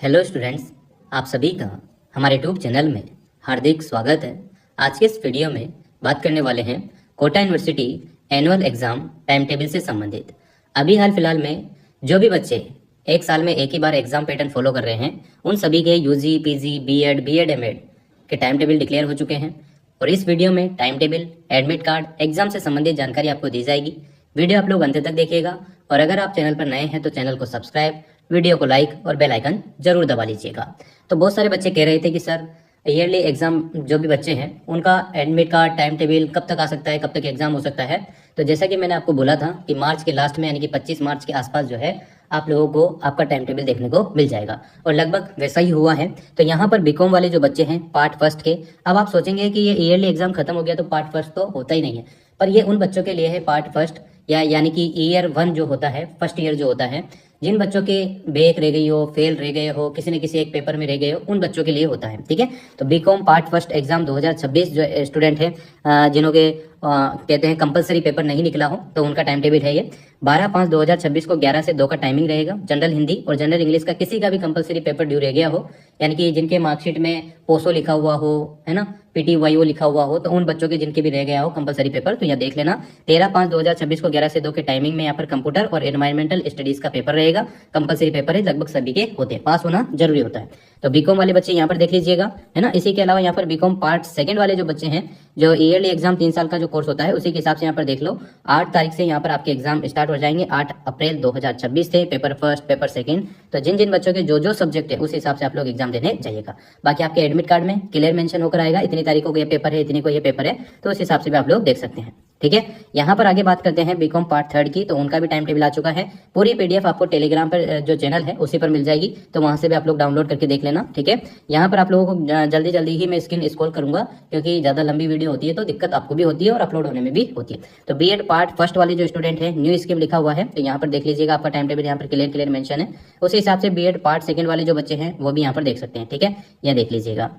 Hello students, आप सभी का हमारे यूट्यूब चैनल में हार्दिक स्वागत है। आज के इस वीडियो में बात करने वाले हैं Kota university annual exam time table से संबंधित। अभी हाल फिलहाल में जो भी बच्चे एक साल में एक ही बार एग्ज़ाम पैटर्न फॉलो कर रहे हैं, उन सभी के यूजी, पीजी, बीएड, एमएड के टाइम टेबल डिक्लेयर हो चुके हैं और इस वीडियो में time table, admit card, exam से संबंधित जानकारी आपको दी जाएगी। वीडियो आप लोग अंत तक देखिएगा और अगर आप चैनल पर नए हैं तो चैनल को सब्सक्राइब, वीडियो को लाइक और बेल आइकन जरूर दबा लीजिएगा। तो बहुत सारे बच्चे कह रहे थे कि सर ईयरली एग्जाम जो भी बच्चे हैं उनका एडमिट कार्ड, टाइम टेबल कब तक आ सकता है, कब तक एग्जाम हो सकता है। तो जैसा कि मैंने आपको बोला था कि मार्च के लास्ट में यानी कि 25 मार्च के आसपास जो है आप लोगों को आपका टाइम टेबल देखने को मिल जाएगा और लगभग वैसा ही हुआ है। तो यहाँ पर बीकॉम वाले जो बच्चे हैं पार्ट फर्स्ट के, अब आप सोचेंगे कि ये ईयरली एग्जाम खत्म हो गया तो पार्ट फर्स्ट तो होता ही नहीं है, पर ये उन बच्चों के लिए है पार्ट फर्स्ट यानी कि ईयर 1 जो होता है, फर्स्ट ईयर जो होता है, जिन बच्चों के बैक रह गई हो, फेल रह गए हो, किसी न किसी एक पेपर में रह गए हो, उन बच्चों के लिए होता है। ठीक है, तो बीकॉम पार्ट फर्स्ट एग्जाम 2026 जो स्टूडेंट है जिन्हों के कहते हैं कंपलसरी पेपर नहीं निकला हो, तो उनका टाइम टेबल है ये 12/5/2026 को 11 से 2 का टाइमिंग रहेगा। जनरल हिंदी और जनरल इंग्लिश का किसी का भी कंपलसरी पेपर ड्यू रह गया हो, यानी कि जिनके मार्कशीट में पोसो लिखा हुआ हो, है ना, पीटीवाईओ लिखा हुआ हो, तो उन बच्चों के जिनके भी रह गया हो कंपलसरी पेपर, तो यहाँ देख लेना 13/5/2026 को 11 से 2 के टाइमिंग में यहाँ पर कंप्यूटर और एनवायरमेंटल स्टडीज का पेपर रहेगा। कंपलसरी पेपर है, लगभग सभी के होते हैं, पास होना जरूरी होता है। तो बीकॉम वाले बच्चे यहाँ पर देख लीजिएगा, है ना। इसी के अलावा यहाँ पर बीकॉम पार्ट सेकंड वाले जो बच्चे हैं, जो ईयरली एग्जाम 3 साल का जो कोर्स होता है, उसी के हिसाब से यहाँ पर देख लो 8 तारीख से यहाँ पर आपके एग्जाम स्टार्ट हो जाएंगे। 8 अप्रैल 2026 थे पेपर फर्स्ट, पेपर सेकंड। तो जिन जिन बच्चों के जो जो सब्जेक्ट है उस हिसाब से आप लोग एग्जाम देने जाइएगा। बाकी आपके एडमिट कार्ड में क्लियर मेंशन होकर आएगा इतनी तारीखों को ये पेपर है, इतनी को ये पेपर है, तो उस हिसाब से भी आप लोग देख सकते हैं। ठीक है, यहाँ पर आगे बात करते हैं बीकॉम पार्ट थर्ड की, तो उनका भी टाइम टेबल आ चुका है। पूरी पीडीएफ आपको टेलीग्राम पर जो चैनल है उसी पर मिल जाएगी, तो वहां से भी आप लोग डाउनलोड करके देख लेना। ठीक है, यहाँ पर आप लोगों को जल्दी जल्दी ही मैं स्क्रीन स्क्रॉल करूंगा क्योंकि ज्यादा लंबी वीडियो होती है तो दिक्कत आपको भी होती है और अपलोड होने में भी होती है। तो बीएड पार्ट फर्स्ट वाले जो स्टूडेंट है, न्यू स्कीम लिखा हुआ है, तो यहाँ पर देख लीजिएगा आपका टाइम टेबल यहाँ पर क्लियर मेंशन है। उसी हिसाब से बीएड पार्ट सेकंड वाले जो बच्चे हैं वो भी यहाँ पर देख सकते हैं। ठीक है, यह देख लीजिएगा।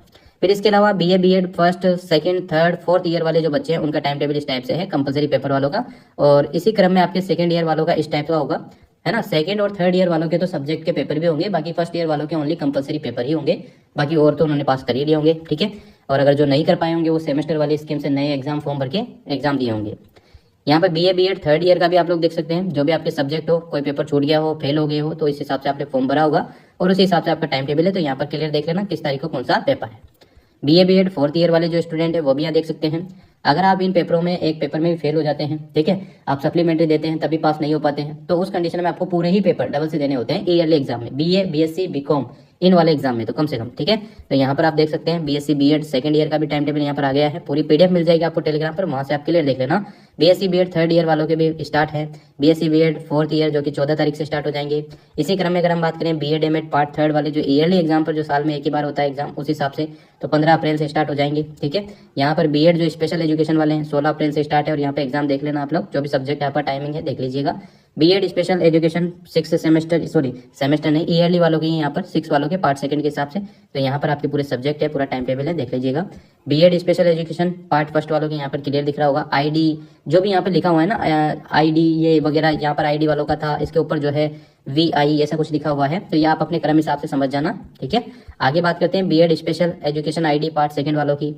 फिर इसके अलावा BEd first, second, third, fourth year वाले जो बच्चे हैं उनका टाइम टेबल इस टाइप से है कंपलसरी पेपर वालों का, और इसी क्रम में आपके सेकंड ईयर वालों का इस टाइप का होगा, है ना। सेकंड और थर्ड ईयर वालों के तो सब्जेक्ट के पेपर भी होंगे, बाकी फर्स्ट ईयर वालों के ओनली कंपलसरी पेपर ही होंगे, बाकी और तो उन्होंने पास कर ही लिए होंगे। ठीक है, और अगर जो नहीं कर पाए होंगे वो सेमेस्टर वाली स्कीम से नए एग्जाम फॉर्म भर के एग्जाम दिए होंगे। यहाँ पर बीएड थर्ड ईयर का भी आप लोग देख सकते हैं, जो भी आपके सब्जेक्ट हो, कोई पेपर छूट गया हो, फेल हो गए हो, तो इस हिसाब से आपने फॉर्म भरा होगा और उस हिसाब से आपका टाइम टेबल है। तो यहाँ पर क्लियर देख लेना किस तारीख को कौन सा पेपर है। बीएड फोर्थ ईयर वाले जो स्टूडेंट है वो भी यहाँ देख सकते हैं। अगर आप इन पेपरों में एक पेपर में भी फेल हो जाते हैं, ठीक है, आप सप्लीमेंट्री देते हैं तभी पास नहीं हो पाते हैं, तो उस कंडीशन में आपको पूरे ही पेपर डबल से देने होते हैं ईयरली एग्जाम में, बीए, बीएससी, बीकॉम इन वाले एग्जाम में तो कम से कम। ठीक है, तो यहाँ पर आप देख सकते हैं बीएससी बीएड सेकंड ईयर का भी टाइम टेबल यहाँ पर आ गया है। पूरी पीडीएफ मिल जाएगी आपको टेलीग्राम पर, वहां से आप क्लियर देख लेना। बीएससी बीएड थर्ड ईयर वालों के भी स्टार्ट है, बीएससी बीएड फोर्थ ईयर जो कि 14 तारीख से स्टार्ट हो जाएंगे। इसी क्रम में अगर हम बात करें बीएड एमएड पार्ट थर्ड वाले जो ईयरली एग्जाम पर जो साल में एक ही बार होता है एग्जाम, उस हिसाब से तो 15 अप्रैल से स्टार्ट हो जाएंगे। ठीक है, यहाँ पर बीएड जो स्पेशल एजुकेशन वाले हैं 16 अप्रैल से स्टार्ट है और यहाँ पे एग्जाम देख लेना आप लोग, जो भी सब्जेक्ट यहाँ पर टाइमिंग है देख लीजिएगा। BEd special education 6 semester, sorry semester नहीं, ईयरली वालों के यहाँ पर 6 वालों के पार्ट सेकंड के हिसाब से, तो यहाँ पर आपके पूरे सब्जेक्ट है, पूरा टाइम टेबल है, देख लीजिएगा। BEd special education part first वालों के यहाँ पर क्लियर दिख रहा होगा। आईडी जो भी यहाँ पर लिखा हुआ है ना, आईडी ये वगैरह, यहाँ पर आईडी वालों का था, इसके ऊपर जो है VI ऐसा कुछ लिखा हुआ है, तो ये आप अपने क्रम हिसाब से समझ जाना। ठीक है, आगे बात करते हैं BEd special education ID part second वालों की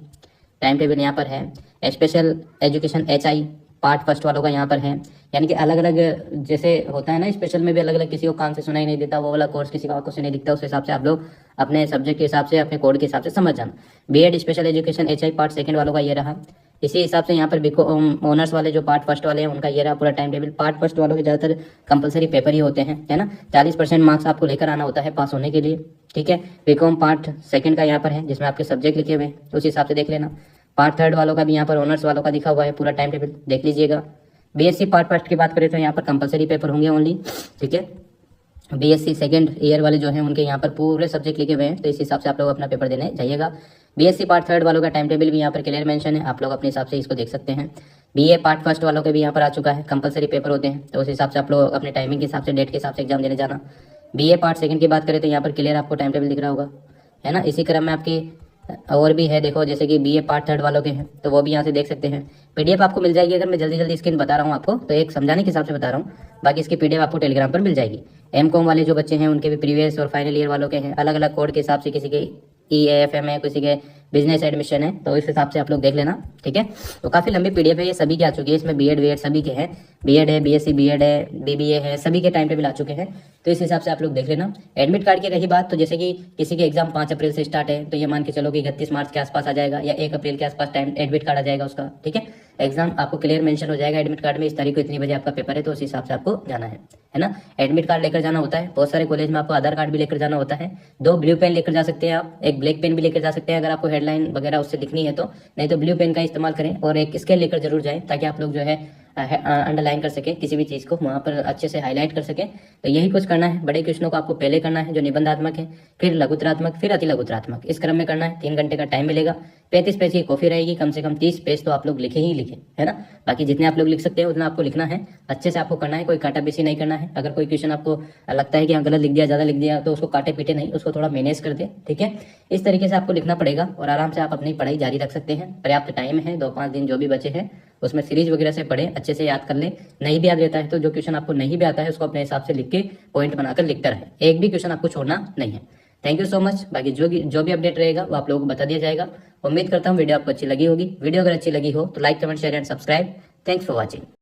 टाइम टेबल यहाँ पर है। Special education HI part first वालों का यहाँ पर है, यानी कि अलग अलग जैसे होता है ना, स्पेशल में भी अलग अलग, किसी को कान से सुनाई नहीं देता वो वाला कोर्स, किसी को सुनाई दिखता, उस हिसाब से आप लोग अपने सब्जेक्ट के हिसाब से, अपने कोड के हिसाब से समझ जाना। BEd special education HI part second वालों का ये रहा। इसी हिसाब से यहाँ पर बीकॉम ऑनर्स वाले जो पार्ट फर्स्ट वाले हैं उनका ये रहा पूरा टाइम टेबल। पार्ट फर्स्ट वालों के ज़्यादातर कंपलसरी पेपर ही होते हैं, है ना, 40% मार्क्स आपको लेकर आना होता है पास होने के लिए। ठीक है, बीकॉम पार्ट सेकंड का यहाँ पर है जिसमें आपके सब्जेक्ट लिखे हुए हैं, उस हिसाब से देख लेना। पार्ट थर्ड वालों का भी यहाँ पर ऑनर्स वालों का दिखा हुआ है, पूरा टाइम टेबल देख लीजिएगा। बीएससी पार्ट फर्स्ट की बात करें तो यहाँ पर कंपलसरी पेपर होंगे ओनली। ठीक है, बीएससी सेकंड ईयर वाले जो हैं उनके यहाँ पर पूरे सब्जेक्ट लिखे हुए हैं, तो इस हिसाब से आप लोग अपना पेपर देने जाइएगा। बीएससी पार्ट थर्ड वालों का टाइम टेबल भी यहाँ पर क्लियर मेंशन है, आप लोग अपने हिसाब से इसको देख सकते हैं। बीए पार्ट फर्स्ट वालों के भी यहाँ पर आ चुका है, कंपलसरी पेपर होते हैं, तो उस हिसाब से आप लोग अपने टाइमिंग के हिसाब से, डेट के हिसाब से एग्जाम देने जाना। बीए पार्ट सेकंड की बात करें तो यहाँ पर क्लियर आपको टाइम टेबल दिख रहा होगा, है ना। इसी क्रम में आपकी और भी है, देखो जैसे कि बीए पार्ट थर्ड वालों के हैं तो वो भी यहाँ से देख सकते हैं। पीडीएफ आपको मिल जाएगी, अगर मैं जल्दी जल्दी स्क्रीन बता रहा हूँ आपको तो एक समझाने के हिसाब से बता रहा हूँ, बाकी इसकी पीडीएफ आपको टेलीग्राम पर मिल जाएगी। एमकॉम वाले जो बच्चे हैं उनके भी प्रीवियस और फाइनल ईयर वालों के हैं, अलग अलग कोड के हिसाब से, किसी के EAFM है, किसी के बिजनेस एडमिशन है, तो इस हिसाब से आप लोग देख लेना, ठीक है। तो काफ़ी लंबी पीडीएफ है, ये सभी के आ चुकी है, इसमें बीएड वीएड सभी के हैं, बीएड है, बीएससी बीएड है, बीबीए है, सभी के टाइम टेबल आ चुके हैं, तो इस हिसाब से आप लोग देख लेना। एडमिट कार्ड की रही बात, तो जैसे कि किसी के एग्जाम 5 अप्रैल से स्टार्ट है, तो ये मान के चलो कि 31 मार्च के आसपास आ जाएगा या 1 अप्रैल के आसपास टाइम एडमिट कार्ड आ जाएगा उसका, ठीक है। एग्जाम आपको क्लियर मेंशन हो जाएगा एडमिट कार्ड में, इस तारीख को इतनी बजे आपका पेपर है, तो उस हिसाब से आपको जाना है ना। एडमिट कार्ड लेकर जाना होता है, बहुत सारे कॉलेज में आपको आधार कार्ड भी लेकर जाना होता है, 2 ब्लू पेन लेकर जा सकते हैं आप, एक ब्लैक पेन भी लेकर जा सकते हैं अगर आपको हेडलाइन वगैरह उससे लिखनी है तो, नहीं तो ब्लू पेन का इस्तेमाल करें, और एक स्केल लेकर जरूर जाएं ताकि आप लोग जो है अंडरलाइन कर सके, किसी भी चीज को वहां पर अच्छे से हाईलाइट कर सके। तो यही कुछ करना है। बड़े क्वेश्चनों को आपको पहले करना है जो निबंधात्मक है, फिर लघुतरात्मक, फिर अति लघुतरात्मक, इस क्रम में करना है। 3 घंटे का टाइम मिलेगा, 35 पेज की कॉपी रहेगी, कम से कम 30 पेज तो आप लोग लिखे ही लिखे, है ना। बाकी जितने आप लोग लिख सकते हैं उतना आपको लिखना है, अच्छे से आपको करना है, कोई काटा पीसी नहीं करना है। अगर कोई क्वेश्चन आपको लगता है कि हाँ गलत लिख दिया, ज्यादा लिख दिया, तो उसको काटे पीटे नहीं, उसको थोड़ा मैनेज कर दे, ठीक है। इस तरीके से आपको लिखना पड़ेगा और आराम से आप अपनी पढ़ाई जारी रख सकते हैं। पर्याप्त टाइम है, 2-5 दिन जो भी बचे हैं उसमें सीरीज वगैरह से पढ़ें, अच्छे से याद कर लें। नहीं भी याद रहता है तो जो क्वेश्चन आपको नहीं भी आता है उसको अपने हिसाब से लिख के पॉइंट बनाकर लिखता रहे, एक भी क्वेश्चन आपको छोड़ना नहीं है। Thank you so much. बाकी जो भी अपडेट रहेगा वो आप लोगों को बता दिया जाएगा। उम्मीद करता हूँ वीडियो आपको अच्छी लगी होगी। वीडियो अगर अच्छी लगी हो तो like, comment, share and subscribe. Thanks for watching.